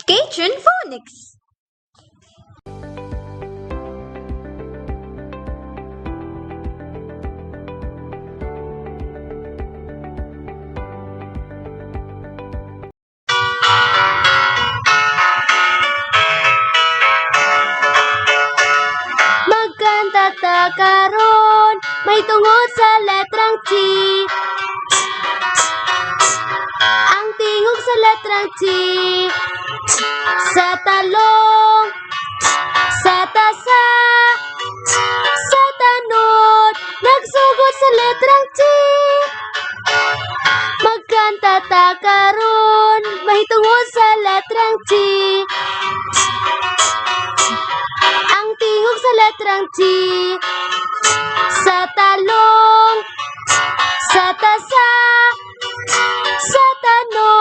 Cajun Phonics. Magkanta ta karon, may tungod sa letrang T. Ang tingog sa letrang T. Sa talong, sa tasa, sa tanod, nagsugod sa letrang T. Magkanta ta karon, may tungod sa letrang T. Ang tingog sa letrang T. Sa talong, sa tasa, sa tanod,